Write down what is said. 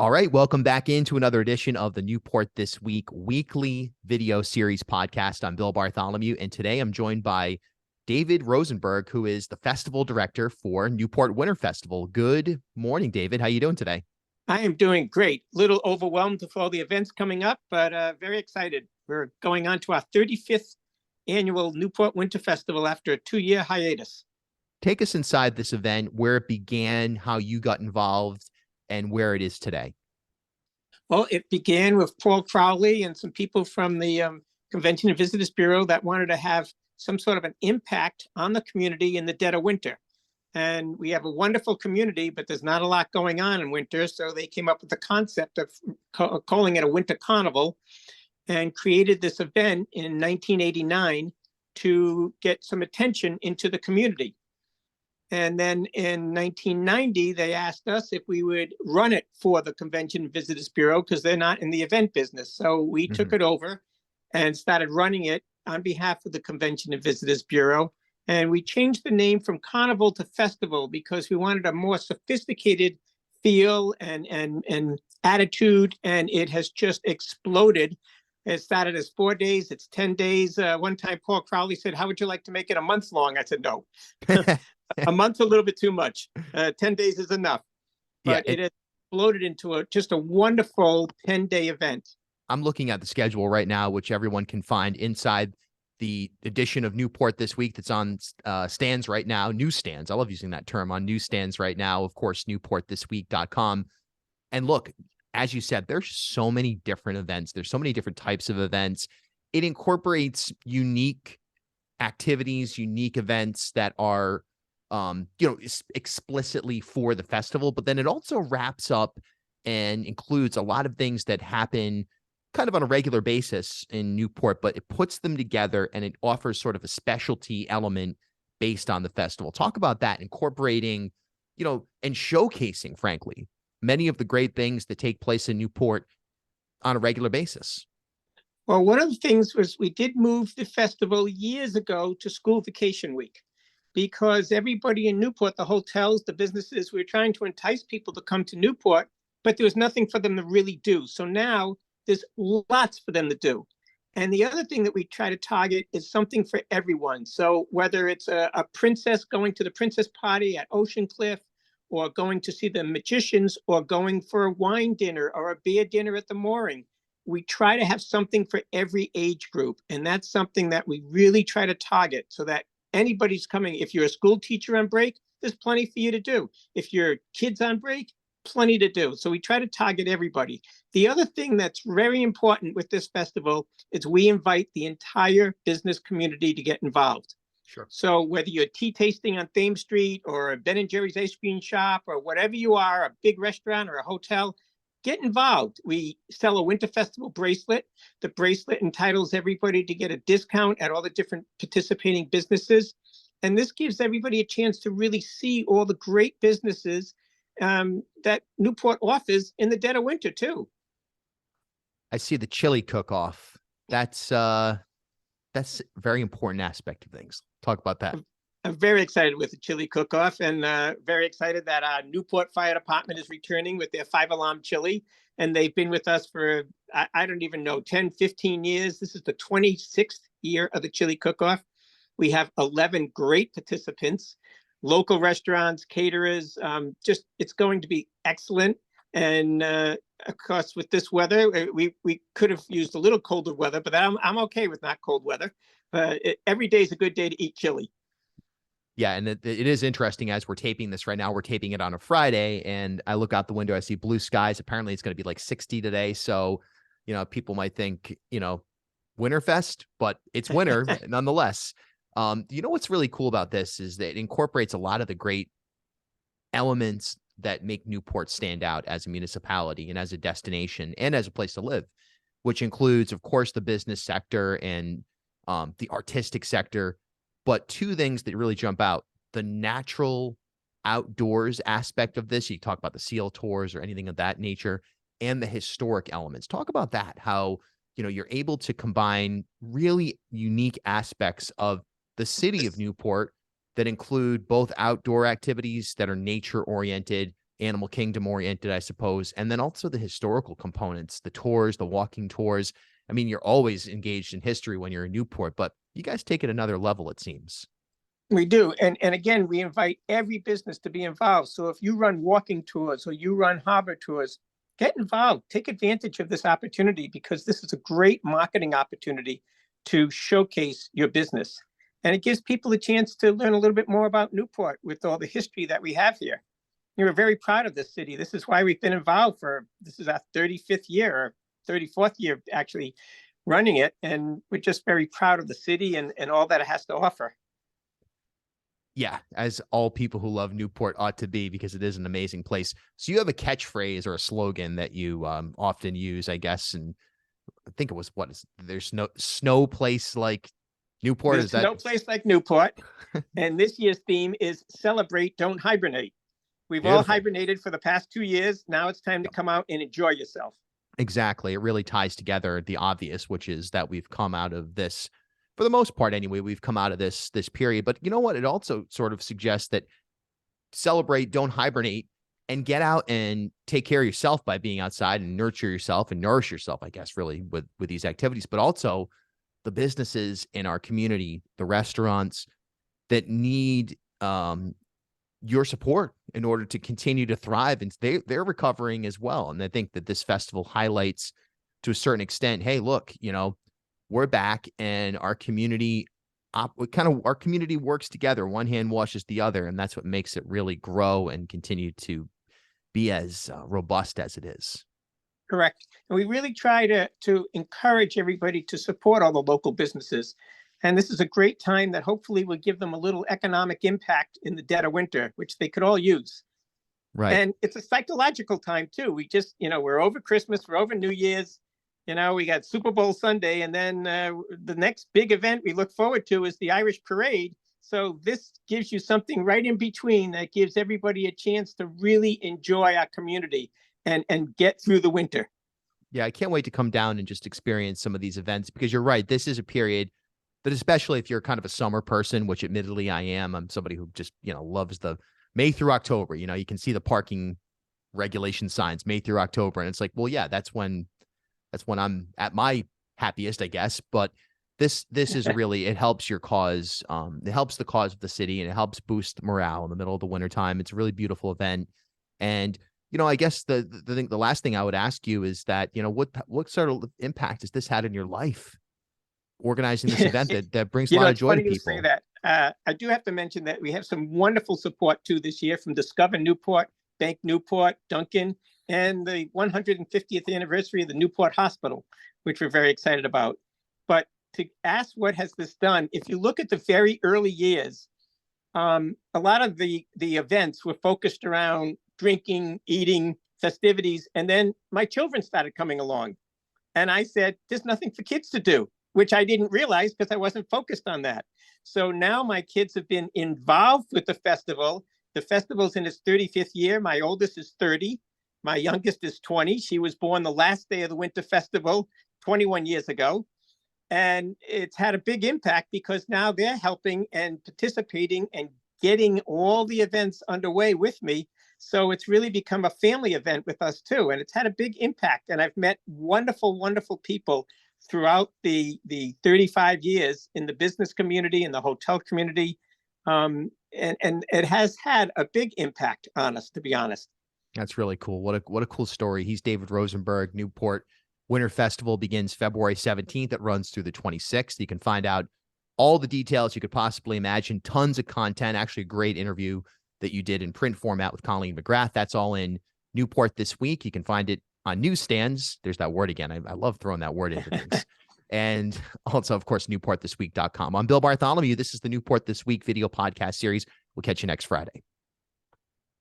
All right, welcome back into another edition of the Newport This Week weekly video series podcast. I'm Bill Bartholomew, and today I'm joined by David Rosenberg, who is the festival director for Newport Winter Festival. Good morning, David. How you doing today? I am doing great. Little overwhelmed with all the events coming up, but very excited. We're going on to our 35th annual Newport Winter Festival after a 2-year hiatus. Take us inside this event, where it began, how you got involved, and where it is today. Well, it began with Paul Crowley and some people from the Convention and Visitors Bureau that wanted to have some sort of an impact on the community in the dead of winter. And we have a wonderful community, but there's not a lot going on in winter. So they came up with the concept of calling it a winter carnival and created this event in 1989 to get some attention into the community. And then in 1990, they asked us if we would run it for the Convention and Visitors Bureau because they're not in the event business. So we took it over and started running it on behalf of the Convention and Visitors Bureau. And we changed the name from Carnival to Festival because we wanted a more sophisticated feel and attitude. And it has just exploded. It started as 4 days. It's 10 days. One time, Paul Crowley said, "How would you like to make it a month long?" I said, "No." A month's a little bit too much. 10 days is enough. But it has exploded into just a wonderful 10-day event. I'm looking at the schedule right now, which everyone can find inside the edition of Newport This Week that's on stands right now, newsstands. I love using that term, on newsstands right now. Of course, newportthisweek.com. And look, as you said, there's so many different events. There's so many different types of events. It incorporates unique activities, unique events that are explicitly for the festival, but then it also wraps up and includes a lot of things that happen kind of on a regular basis in Newport, but it puts them together and it offers sort of a specialty element based on the festival. Talk about that, incorporating, and showcasing, frankly, many of the great things that take place in Newport on a regular basis. Well, one of the things was we did move the festival years ago to school vacation week, because everybody in Newport, the hotels, the businesses, we were trying to entice people to come to Newport, but there was nothing for them to really do. So now there's lots for them to do. And the other thing that we try to target is something for everyone. So whether it's a princess going to the princess party at Ocean Cliff, or going to see the magicians, or going for a wine dinner or a beer dinner at the mooring, we try to have something for every age group. And that's something that we really try to target so that anybody's coming. If you're a school teacher on break, there's plenty for you to do. If your kid's on break, plenty to do. So we try to target everybody. The other thing that's very important with this festival is we invite the entire business community to get involved. Sure. So whether you're tea tasting on Thames Street or a Ben & Jerry's ice cream shop or whatever you are, a big restaurant or a hotel, get involved. We sell a Winter Festival bracelet. The bracelet entitles everybody to get a discount at all the different participating businesses. And this gives everybody a chance to really see all the great businesses that Newport offers in the dead of winter, too. I see the chili cook-off. That's a very important aspect of things. Talk about that. I'm very excited with the chili cook-off, and very excited that our Newport Fire Department is returning with their 5-alarm chili. And they've been with us for, I don't even know, 10, 15 years. This is the 26th year of the chili cook-off. We have 11 great participants, local restaurants, caterers. It's going to be excellent. And of course, with this weather, we could have used a little colder weather, but I'm okay with not cold weather. Every day is a good day to eat chili. Yeah, and it is interesting as we're taping this right now. We're taping it on a Friday, and I look out the window, I see blue skies. Apparently, it's going to be like 60 today. So, people might think, Winterfest, but it's winter nonetheless. What's really cool about this is that it incorporates a lot of the great elements that make Newport stand out as a municipality and as a destination and as a place to live, which includes, of course, the business sector and the artistic sector. But two things that really jump out: the natural outdoors aspect of this. You talk about the seal tours or anything of that nature, and the historic elements. Talk about that, how, you're able to combine really unique aspects of the city of Newport that include both outdoor activities that are nature oriented animal kingdom oriented, I suppose. And then also the historical components, the tours, the walking tours. I mean, you're always engaged in history when you're in Newport, but you guys take it another level, it seems. We do. And again, we invite every business to be involved. So if you run walking tours or you run harbor tours, get involved, take advantage of this opportunity, because this is a great marketing opportunity to showcase your business. And it gives people a chance to learn a little bit more about Newport with all the history that we have here. We're very proud of this city. This is why we've been involved this is our 35th year, or 34th year, actually, running it. And we're just very proud of the city and all that it has to offer. Yeah, as all people who love Newport ought to be, because it is an amazing place. So you have a catchphrase or a slogan that you often use, I guess, and I think it was, there's no snow place like Newport. There's no place like Newport. And this year's theme is Celebrate, Don't Hibernate. We've all hibernated for the past 2 years. Now it's time to come out and enjoy yourself. Exactly. It really ties together the obvious, which is that we've come out of this, for the most part anyway, we've come out of this period. But you know what? It also sort of suggests that celebrate, don't hibernate, and get out and take care of yourself by being outside and nurture yourself and nourish yourself, I guess, really with these activities. But also the businesses in our community, the restaurants that need your support in order to continue to thrive, and they're recovering as well. And I think that this festival highlights to a certain extent, hey, look, we're back, and our community our community works together. One hand washes the other, and that's what makes it really grow and continue to be as robust as it is. Correct. And we really try to encourage everybody to support all the local businesses. And this is a great time that hopefully will give them a little economic impact in the dead of winter, which they could all use. Right. And it's a psychological time too. We just, we're over Christmas, we're over New Year's, we got Super Bowl Sunday, and then the next big event we look forward to is the Irish Parade. So this gives you something right in between that gives everybody a chance to really enjoy our community and get through the winter. Yeah, I can't wait to come down and just experience some of these events, because you're right. This is a period that, especially if you're kind of a summer person, which admittedly I am, I'm somebody who just, loves the May through October. You can see the parking regulation signs May through October. And it's like, well, yeah, that's when I'm at my happiest, I guess. But this is really, it helps your cause. It helps the cause of the city, and it helps boost morale in the middle of the wintertime. It's a really beautiful event. And, I guess the last thing I would ask you is that, what sort of impact has this had in your life, organizing this event that brings a lot of joy to people? It's funny you say that. I do have to mention that we have some wonderful support too this year from Discover Newport, Bank Newport, Duncan, and the 150th anniversary of the Newport Hospital, which we're very excited about. But to ask what has this done, if you look at the very early years, a lot of the events were focused around drinking, eating, festivities, and then my children started coming along. And I said, there's nothing for kids to do, which I didn't realize because I wasn't focused on that. So now my kids have been involved with the festival. The festival's in its 35th year. My oldest is 30. My youngest is 20. She was born the last day of the Winter Festival 21 years ago. And it's had a big impact because now they're helping and participating and getting all the events underway with me. So it's really become a family event with us too. And it's had a big impact. And I've met wonderful, wonderful people throughout the 35 years in the business community and the hotel community. And it has had a big impact on us, to be honest. That's really cool. What a cool story. He's David Rosenberg. Newport Winter Festival begins February 17th. It runs through the 26th. You can find out all the details you could possibly imagine. Tons of content. Actually, a great interview that you did in print format with Colleen McGrath. That's all in Newport this week. You can find it on newsstands. There's that word again. I love throwing that word into things. And also, of course, newportthisweek.com. I'm Bill Bartholomew. This is the Newport This Week video podcast series. We'll catch you next Friday.